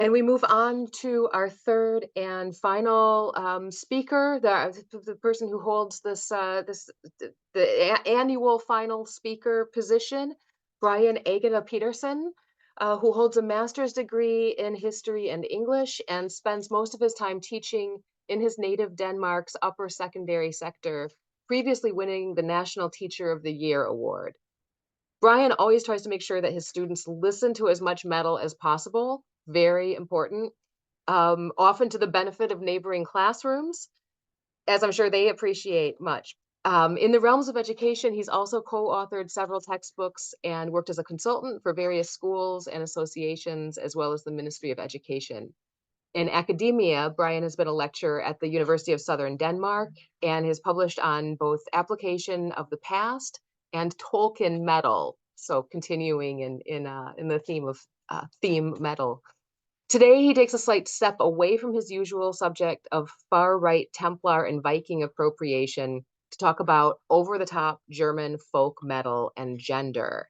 And we move on to our third and final speaker, the person who holds the annual final speaker position, Brian Egede-Pedersen, who holds a master's degree in history and English and spends most of his time teaching in his native Denmark's upper secondary sector, previously winning the National Teacher of the Year award. Brian always tries to make sure that his students listen to as much metal as possible, very important, often to the benefit of neighboring classrooms, as I'm sure they appreciate much. In the realms of education, he's also co-authored several textbooks and worked as a consultant for various schools and associations, as well as the Ministry of Education. In academia, Brian has been a lecturer at the University of Southern Denmark and has published on both application of the past and Tolkien metal, so continuing in the theme of theme metal. Today, he takes a slight step away from his usual subject of far-right Templar and Viking appropriation to talk about over-the-top German folk metal and gender.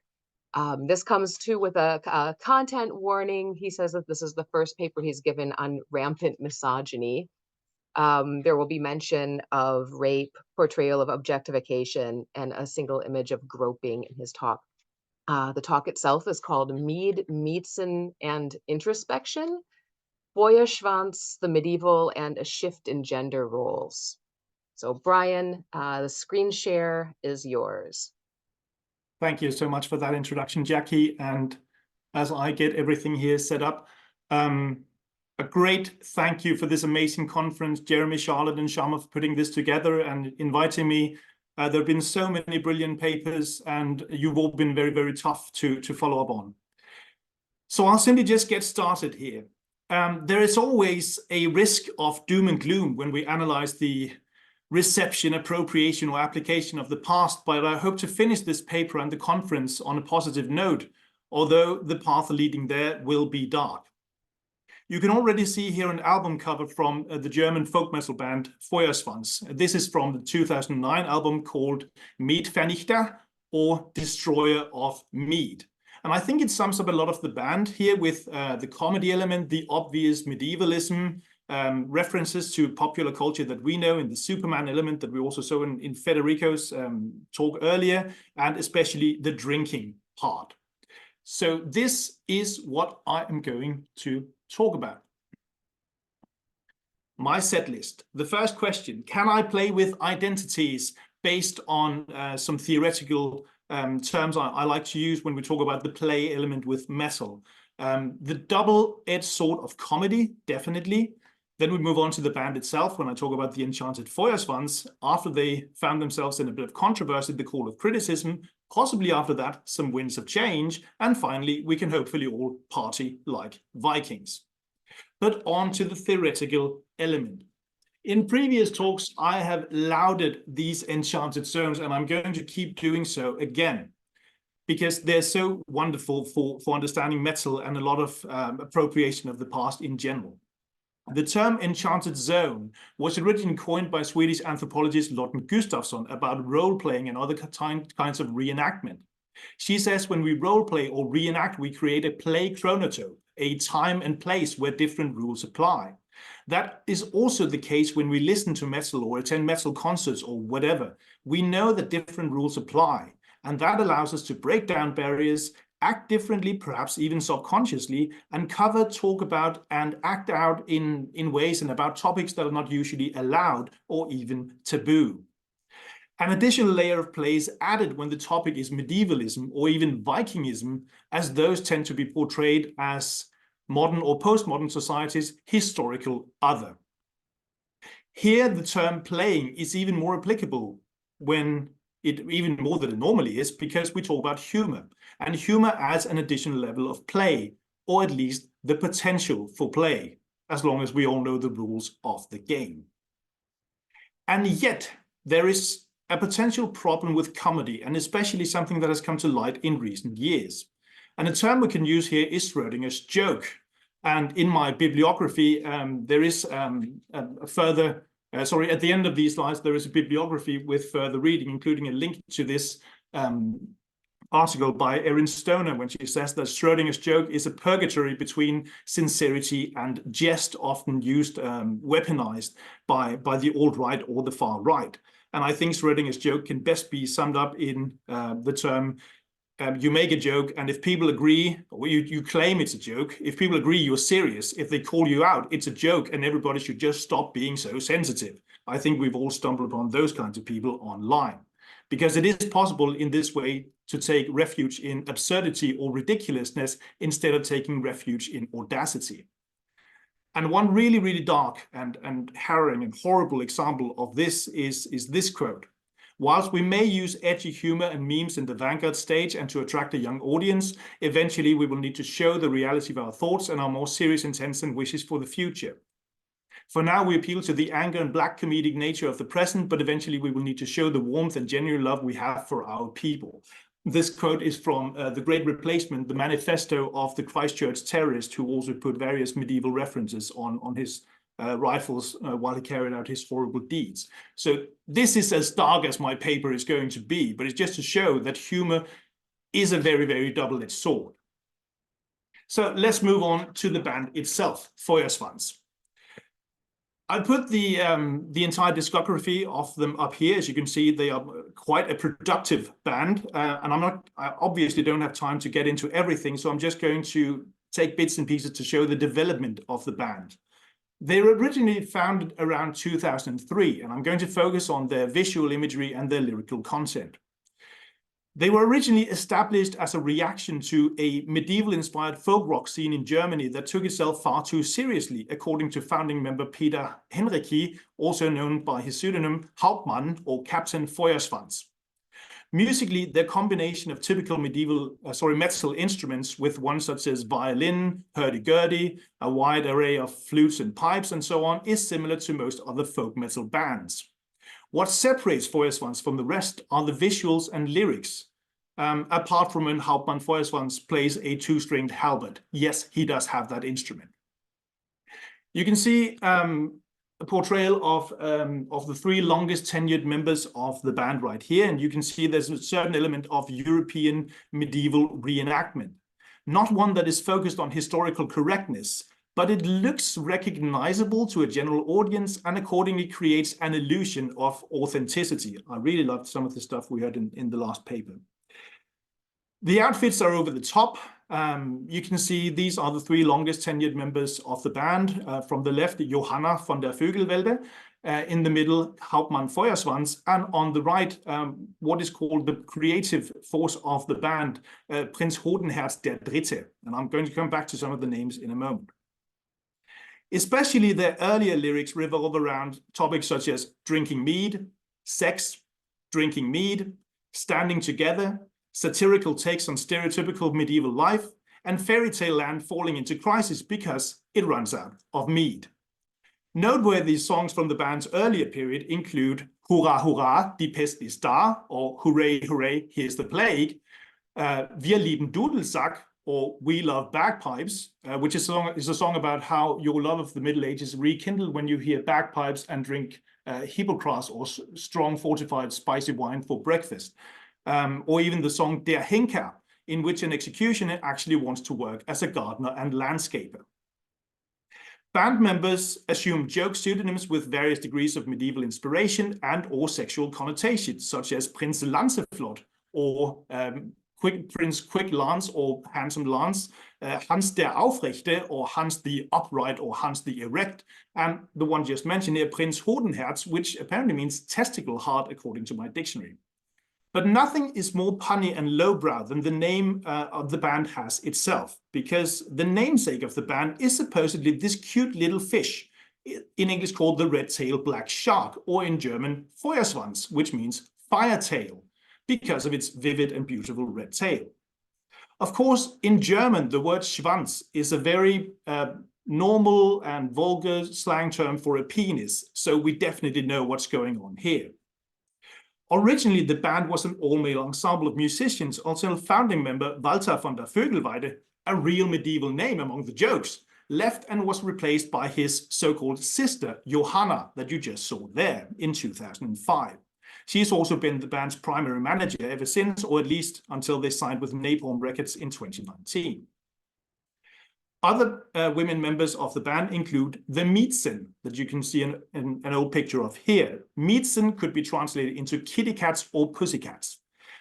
This comes too with a content warning. He says that this is the first paper he's given on rampant misogyny. There will be mention of rape, portrayal of objectification, and a single image of groping in his talk. The talk itself is called Mead, Miezen, and Introspection, Feuerschwanz, the Medieval, and a Shift in Gender Roles. So Brian, the screen share is yours. Thank you so much for that introduction, Jackie. And as I get everything here set up, a great thank you for this amazing conference, Jeremy, Charlotte, and Shama, for putting this together and inviting me. There have been so many brilliant papers, and you've all been very, very tough to follow up on. So I'll simply just get started here. There is always a risk of doom and gloom when we analyze the reception, appropriation, or application of the past, but I hope to finish this paper and the conference on a positive note, although the path leading there will be dark. You can already see here an album cover from the German folk metal band Feuerschwanz. This is from the 2009 album called Mead Vernichter, or Destroyer of Mead. And I think it sums up a lot of the band here with the comedy element, the obvious medievalism, references to popular culture that we know in the Superman element that we also saw in Federico's talk earlier, and especially the drinking part. So this is what I am going to talk about. My set list. The first question, can I play with identities based on some theoretical terms I like to use when we talk about the play element with metal? The double-edged sword of comedy, definitely. Then we move on to the band itself when I talk about the Enchanted Feuerschwanz. After they found themselves in a bit of controversy, the call of criticism, possibly after that, some winds of change, and finally, we can hopefully all party like Vikings. But on to the theoretical element. In previous talks, I have lauded these enchanted zones, and I'm going to keep doing so again, because they're so wonderful for understanding metal and a lot of appropriation of the past in general. The term Enchanted Zone was originally coined by Swedish anthropologist Lotten Gustafsson about role-playing and other kinds of reenactment. She says when we role-play or reenact, we create a play chronotope, a time and place where different rules apply. That is also the case when we listen to metal or attend metal concerts or whatever. We know that different rules apply, and that allows us to break down barriers, act differently, perhaps even subconsciously, and cover, talk about, and act out in ways and about topics that are not usually allowed or even taboo. An additional layer of play is added when the topic is medievalism or even Vikingism, as those tend to be portrayed as modern or postmodern society's historical other. Here, the term playing is even more applicable when even more than it normally is, because we talk about humor, and humor adds an additional level of play, or at least the potential for play, as long as we all know the rules of the game. And yet, there is a potential problem with comedy, and especially something that has come to light in recent years. And a term we can use here is Schrödinger's joke. And in my bibliography, there is a further at the end of these slides, there is a bibliography with further reading, including a link to this article by Erin Stoner when she says that Schrödinger's joke is a purgatory between sincerity and jest, often used, weaponized by the alt-right or the far right. And I think Schrödinger's joke can best be summed up in the term, you make a joke, and if people agree, or you claim it's a joke, if people agree you're serious, if they call you out, it's a joke, and everybody should just stop being so sensitive. I think we've all stumbled upon those kinds of people online. Because it is possible in this way to take refuge in absurdity or ridiculousness instead of taking refuge in audacity. And one really, really dark and harrowing and horrible example of this is this quote. Whilst we may use edgy humor and memes in the vanguard stage and to attract a young audience, eventually we will need to show the reality of our thoughts and our more serious intents and wishes for the future. For now, we appeal to the anger and black comedic nature of the present, but eventually we will need to show the warmth and genuine love we have for our people. This quote is from The Great Replacement, the manifesto of the Christchurch terrorist who also put various medieval references on his rifles while he carried out his horrible deeds. So this is as dark as my paper is going to be, but it's just to show that humor is a very, very double-edged sword. So let's move on to the band itself, Feuerschwanz. I put the entire discography of them up here. As you can see, they are quite a productive band, and I obviously don't have time to get into everything, so I'm just going to take bits and pieces to show the development of the band. They were originally founded around 2003, and I'm going to focus on their visual imagery and their lyrical content. They were originally established as a reaction to a medieval-inspired folk rock scene in Germany that took itself far too seriously, according to founding member Peter Henrici, also known by his pseudonym Hauptmann or Captain Feuerschwanz. Musically, their combination of typical metal instruments with ones such as violin, hurdy-gurdy, a wide array of flutes and pipes, and so on, is similar to most other folk metal bands. What separates Feuerschwanz from the rest are the visuals and lyrics, apart from when Hauptmann Feuerschwanz plays a two-stringed halberd. Yes, he does have that instrument. You can see a portrayal of the three longest tenured members of the band right here, and you can see there's a certain element of European medieval reenactment. Not one that is focused on historical correctness, but it looks recognizable to a general audience and accordingly creates an illusion of authenticity. I really loved some of the stuff we heard in the last paper. The outfits are over the top. You can see these are the three longest tenured members of the band. From the left, Johanna von der Vogelwälde. In the middle, Hauptmann Feuerschwanz. And on the right, what is called the creative force of the band, Prinz Hodenherz der Dritte. And I'm going to come back to some of the names in a moment. Especially their earlier lyrics revolve around topics such as drinking mead, sex, drinking mead, standing together, satirical takes on stereotypical medieval life, and fairy tale land falling into crisis because it runs out of mead. Noteworthy songs from the band's earlier period include Hurra, Hurra, die Pest ist da, or Hooray, Hooray, here's the plague, Wir lieben Dudelsack, or We Love Bagpipes, which is a song about how your love of the Middle Ages rekindled when you hear bagpipes and drink Hippocras or strong fortified spicy wine for breakfast. Or even the song Der Henker, in which an executioner actually wants to work as a gardener and landscaper. Band members assume joke pseudonyms with various degrees of medieval inspiration and or sexual connotations, such as Prinz Lanceflot or Prince Quick Lance or Handsome Lance, Hans der Aufrechte or Hans the Upright or Hans the Erect, and the one just mentioned here, Prinz Hodenherz, which apparently means testicle heart according to my dictionary. But nothing is more punny and lowbrow than the name of the band has itself, because the namesake of the band is supposedly this cute little fish, in English called the red-tailed black shark, or in German, Feuerschwanz, which means fire tail, because of its vivid and beautiful red tail. Of course, in German, the word Schwanz is a very normal and vulgar slang term for a penis, so we definitely know what's going on here. Originally, the band was an all-male ensemble of musicians until founding member Walter von der Vogelweide, a real medieval name among the jokes, left and was replaced by his so-called sister, Johanna, that you just saw there in 2005. She's also been the band's primary manager ever since, or at least until they signed with Napalm Records in 2019. Other women members of the band include the Miezen, that you can see an old picture of here. Miezen could be translated into kitty cats or pussycats.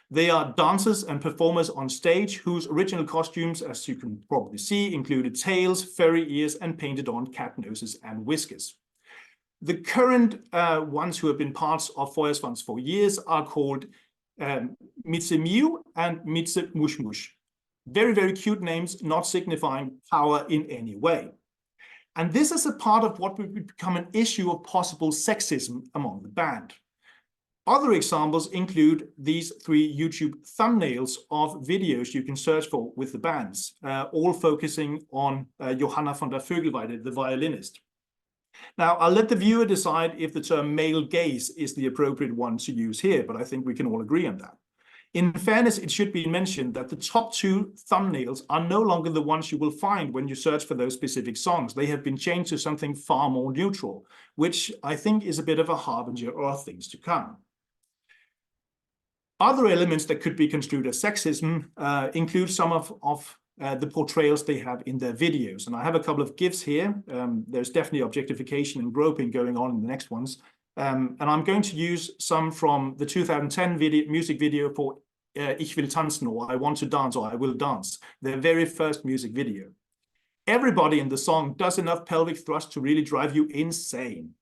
They are dancers and performers on stage whose original costumes, as you can probably see, included tails, furry ears, and painted on cat noses and whiskers. The current ones who have been parts of Feuerschwanz for years are called Miezen and Miezen Mushmush. Very, very cute names, not signifying power in any way. And this is a part of what would become an issue of possible sexism among the band. Other examples include these 3 YouTube thumbnails of videos you can search for with the bands, all focusing on Johanna von der Vogelweide, the violinist. Now, I'll let the viewer decide if the term male gaze is the appropriate one to use here, but I think we can all agree on that. In fairness, it should be mentioned that the top 2 thumbnails are no longer the ones you will find when you search for those specific songs. They have been changed to something far more neutral, which I think is a bit of a harbinger of things to come. Other elements that could be construed as sexism include some of the portrayals they have in their videos. And I have a couple of GIFs here. There's definitely objectification and groping going on in the next ones. And I'm going to use some from the 2010 music video for Ich will tanzen, or I want to dance, or I will dance, their very first music video. Everybody in the song does enough pelvic thrust to really drive you insane.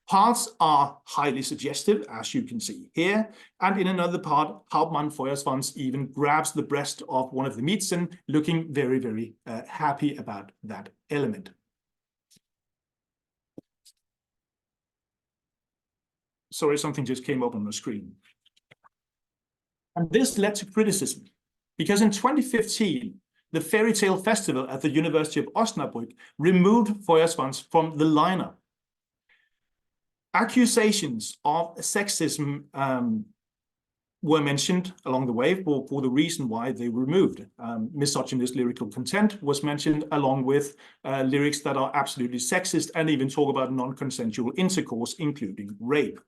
Parts are highly suggestive, as you can see here, and in another part, Hauptmann Feuerschwanz even grabs the breast of one of the Miezen, looking very, very happy about that element. Sorry, something just came up on the screen. And this led to criticism, because in 2015, the Fairy Tale Festival at the University of Osnabrück removed Feuerschwanz from the lineup. Accusations of sexism were mentioned along the way for the reason why they were removed. Misogynist lyrical content was mentioned, along with lyrics that are absolutely sexist and even talk about non-consensual intercourse, including rape.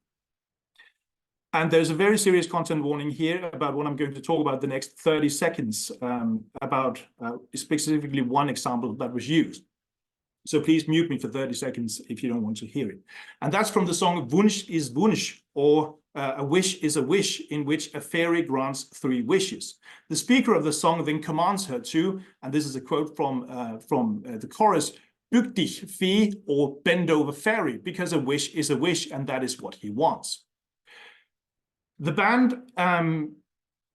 And there's a very serious content warning here about what I'm going to talk about the next 30 seconds, about specifically one example that was used. So please mute me for 30 seconds if you don't want to hear it. And that's from the song Wunsch ist Wunsch, or A Wish is a Wish, in which a fairy grants 3 wishes. The speaker of the song then commands her to, and this is a quote from the chorus, Bück dich, Fee, or bend over fairy, because a wish is a wish, and that is what he wants. The band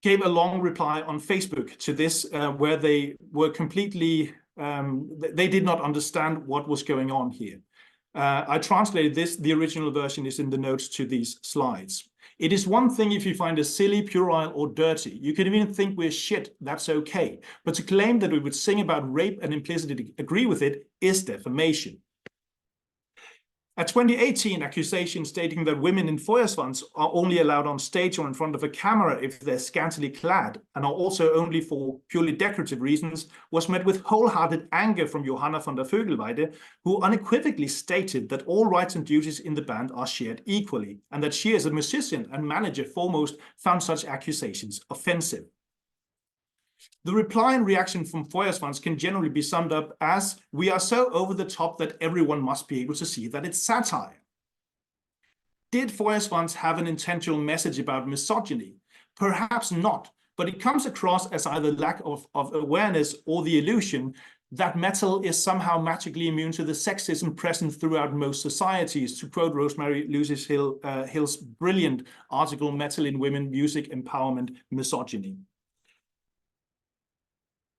gave a long reply on Facebook to this, where they were completely, they did not understand what was going on here. I translated this. The original version is in the notes to these slides. It is one thing if you find us silly, puerile, or dirty. You could even think we're shit, that's okay. But to claim that we would sing about rape and implicitly agree with it is defamation. A 2018 accusation stating that women in Feuerschwanz are only allowed on stage or in front of a camera if they're scantily clad, and are also only for purely decorative reasons, was met with wholehearted anger from Johanna von der Vogelweide, who unequivocally stated that all rights and duties in the band are shared equally, and that she as a musician and manager foremost found such accusations offensive. The reply and reaction from Feuerschwanz can generally be summed up as, we are so over the top that everyone must be able to see that it's satire. Did Feuerschwanz have an intentional message about misogyny? Perhaps not, but it comes across as either lack of awareness or the illusion that metal is somehow magically immune to the sexism present throughout most societies, to quote Rosemary Lucis Hill's brilliant article, Metal in Women, Music, Empowerment, Misogyny.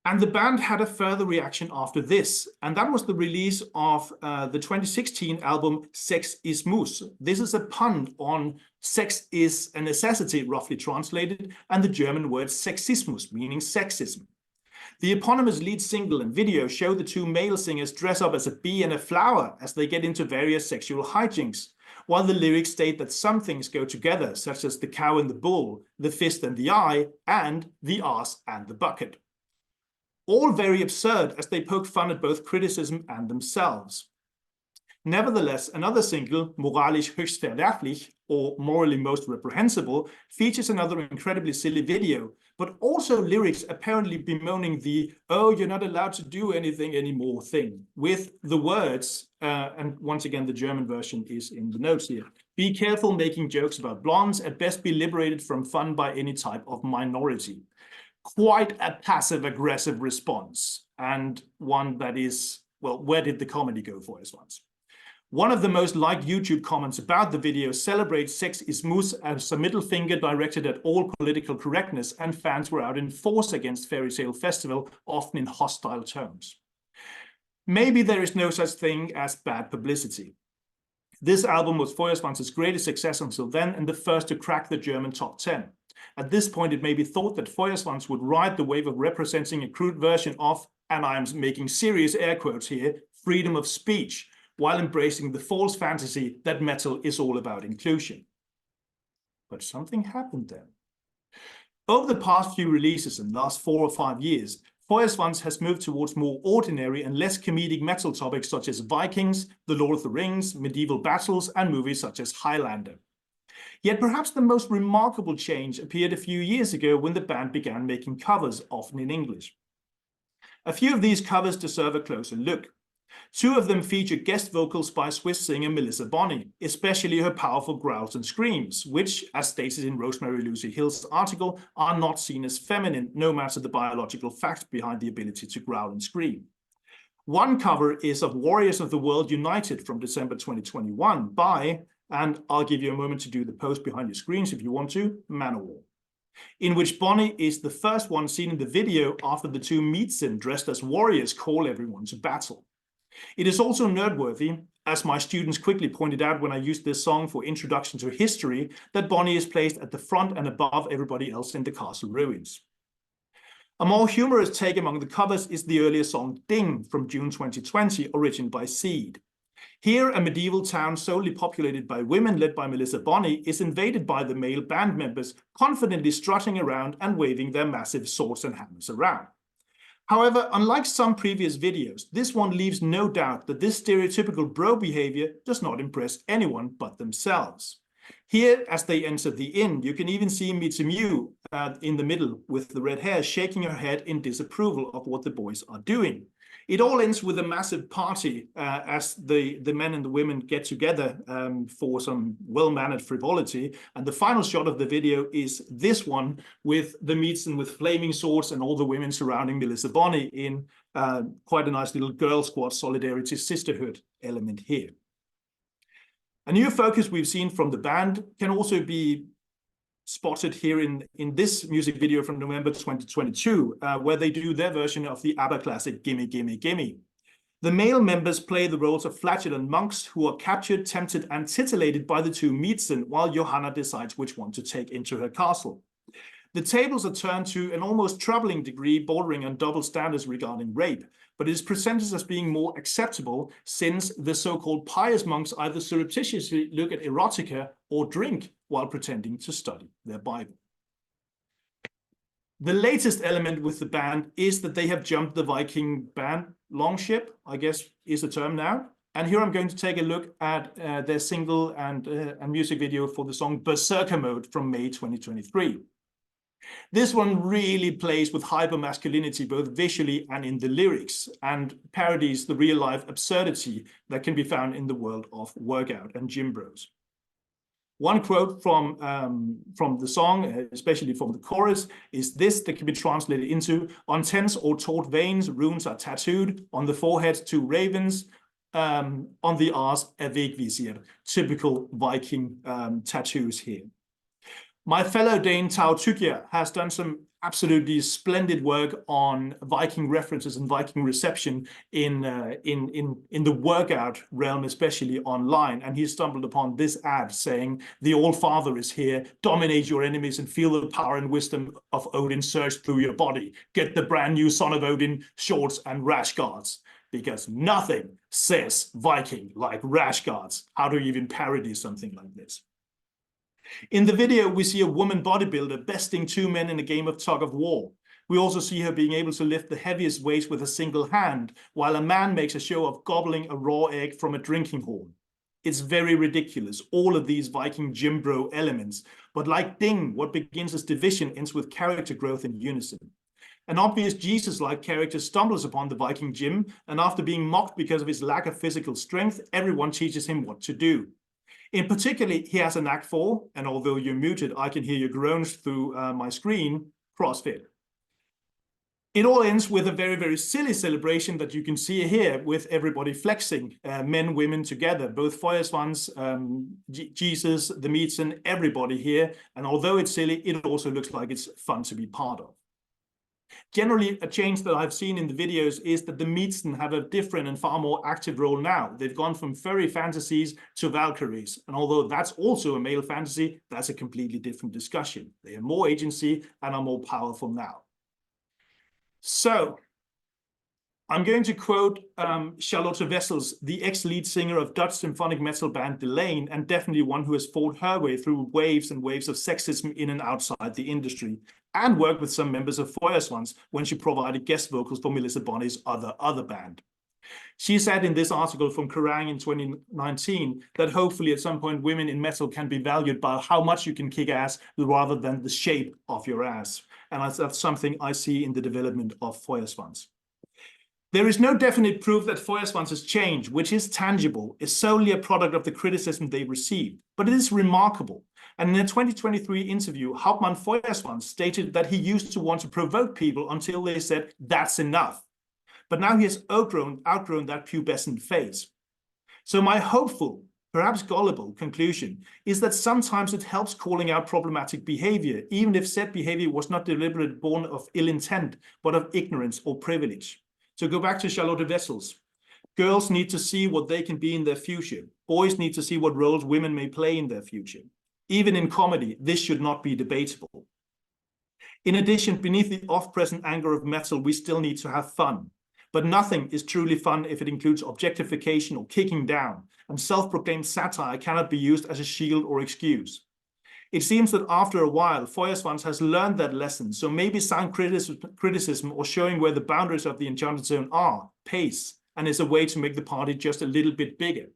And the band had a further reaction after this, and that was the release of the 2016 album Sex is Muss. This is a pun on sex is a necessity, roughly translated, and the German word Sexismus, meaning sexism. The eponymous lead single and video show the 2 male singers dress up as a bee and a flower as they get into various sexual hijinks, while the lyrics state that some things go together, such as the cow and the bull, the fist and the eye, and the arse and the bucket. All very absurd as they poke fun at both criticism and themselves. Nevertheless, another single, Moralisch höchst verwerflich, or morally most reprehensible, features another incredibly silly video, but also lyrics apparently bemoaning the "oh, you're not allowed to do anything anymore" thing, with the words, and once again the German version is in the notes here: "Be careful making jokes about blondes, at best be liberated from fun by any type of minority." Quite a passive-aggressive response, and one that is, well, where did the comedy go for Feuerschwanz? One of the most liked YouTube comments about the video celebrates sex is mus as a middle finger directed at all political correctness, and fans were out in force against Fairy Tale Festival, often in hostile terms. Maybe there is no such thing as bad publicity. This album was Feuerschwanz's greatest success until then, and the first to crack the German top 10. At this point, it may be thought that Feuerschwanz would ride the wave of representing a crude version of, and I'm making serious air quotes here, freedom of speech, while embracing the false fantasy that metal is all about inclusion. But something happened then. Over the past few releases in the last 4 or 5 years, Feuerschwanz has moved towards more ordinary and less comedic metal topics such as Vikings, The Lord of the Rings, medieval battles, and movies such as Highlander. Yet perhaps the most remarkable change appeared a few years ago when the band began making covers, often in English. A few of these covers deserve a closer look. 2 of them feature guest vocals by Swiss singer Melissa Bonney, especially her powerful growls and screams, which, as stated in Rosemary Lucy Hill's article, are not seen as feminine, no matter the biological fact behind the ability to growl and scream. One cover is of Warriors of the World United from December 2021 by, and I'll give you a moment to do the post behind your screens if you want to, Manowar, in which Bonney is the first one seen in the video after the 2 Miezen dressed as warriors call everyone to battle. It is also noteworthy, as my students quickly pointed out when I used this song for Introduction to History, that Bonney is placed at the front and above everybody else in the castle ruins. A more humorous take among the covers is the earlier song Ding from June 2020, originated by Seed. Here, a medieval town solely populated by women led by Melissa Bonney is invaded by the male band members, confidently strutting around and waving their massive swords and hammers around. However, unlike some previous videos, this one leaves no doubt that this stereotypical bro behavior does not impress anyone but themselves. Here, as they enter the inn, you can even see Miezen in the middle with the red hair shaking her head in disapproval of what the boys are doing. It all ends with a massive party as the men and the women get together for some well-mannered frivolity. And the final shot of the video is this one with the Miezen with flaming swords and all the women surrounding Melissa Bonney in quite a nice little girl squad solidarity sisterhood element here. A new focus we've seen from the band can also be spotted here in this music video from November 2022, where they do their version of the ABBA classic Gimme, Gimme, Gimme. The male members play the roles of flatulent monks who are captured, tempted, and titillated by the 2 Miezen, while Johanna decides which one to take into her castle. The tables are turned to an almost troubling degree, bordering on double standards regarding rape, but it is presented as being more acceptable since the so-called pious monks either surreptitiously look at erotica or drink while pretending to study their Bible. The latest element with the band is that they have jumped the Viking band longship, I guess is the term now. And here I'm going to take a look at their single and music video for the song Berserker Mode from May 2023. This one really plays with hypermasculinity both visually and in the lyrics, and parodies the real-life absurdity that can be found in the world of workout and gym bros. One quote from the song, especially from the chorus, is this that can be translated into: "On tense or taut veins, runes are tattooed, on the forehead 2 ravens, on the arse a Wegvisir." Typical Viking tattoos here. My fellow Dane Tao Tugya has done some absolutely splendid work on Viking references and Viking reception in the workout realm, especially online. And he stumbled upon this ad saying, "The All-Father is here, dominate your enemies and feel the power and wisdom of Odin surge through your body. Get the brand new Son of Odin shorts and rash guards." Because nothing says Viking like rash guards. How do you even parody something like this? In the video, we see a woman bodybuilder besting 2 men in a game of tug of war. We also see her being able to lift the heaviest weights with a single hand, while a man makes a show of gobbling a raw egg from a drinking horn. It's very ridiculous, all of these Viking gym bro elements. But like Ding, what begins as division ends with character growth in unison. An obvious Jesus-like character stumbles upon the Viking gym, and after being mocked because of his lack of physical strength, everyone teaches him what to do. In particular, he has a knack for, and although you're muted, I can hear your groans through my screen, CrossFit. It all ends with a very, very silly celebration that you can see here with everybody flexing, men, women together, both Feuerschwanz, Jesus, the Miezen, everybody here. And although it's silly, it also looks like it's fun to be part of. Generally, a change that I've seen in the videos is that the Miezen have a different and far more active role now. They've gone from furry fantasies to Valkyries. And although that's also a male fantasy, that's a completely different discussion. They have more agency and are more powerful now. So, I'm going to quote Charlotte Wessels, the ex-lead singer of Dutch symphonic metal band Delane, and definitely one who has fought her way through waves and waves of sexism in and outside the industry, and worked with some members of Feuerschwanz when she provided guest vocals for Melissa Bonney's other band. She said in this article from Kerrang in 2019 that hopefully at some point women in metal can be valued by how much you can kick ass rather than the shape of your ass. And that's something I see in the development of Feuerschwanz. There is no definite proof that Feuerschwanz's change, which is tangible, is solely a product of the criticism they received, but it is remarkable. And in a 2023 interview, Hauptmann Feuerschwanz stated that he used to want to provoke people until they said, that's enough. But now he has outgrown that pubescent phase. So my hopeful, perhaps gullible conclusion is that sometimes it helps calling out problematic behavior, even if said behavior was not deliberately born of ill intent, but of ignorance or privilege. So go back to Charlotte Wessels. Girls need to see what they can be in their future. Boys need to see what roles women may play in their future. Even in comedy, this should not be debatable. In addition, beneath the oft-present anger of metal, we still need to have fun. But nothing is truly fun if it includes objectification or kicking down, and self-proclaimed satire cannot be used as a shield or excuse. It seems that after a while, Feuerschwanz has learned that lesson, so maybe sound criticism or showing where the boundaries of the Enchanted Zone are pays, and is a way to make the party just a little bit bigger.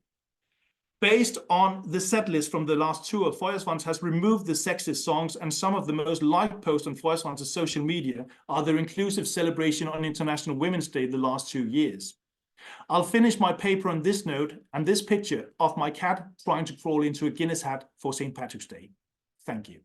Based on the set list from the last tour, Feuerschwanz has removed the sexist songs, and some of the most liked posts on Feuerschwanz's social media are their inclusive celebration on International Women's Day the last 2 years. I'll finish my paper on this note and this picture of my cat trying to crawl into a Guinness hat for St. Patrick's Day. Thank you.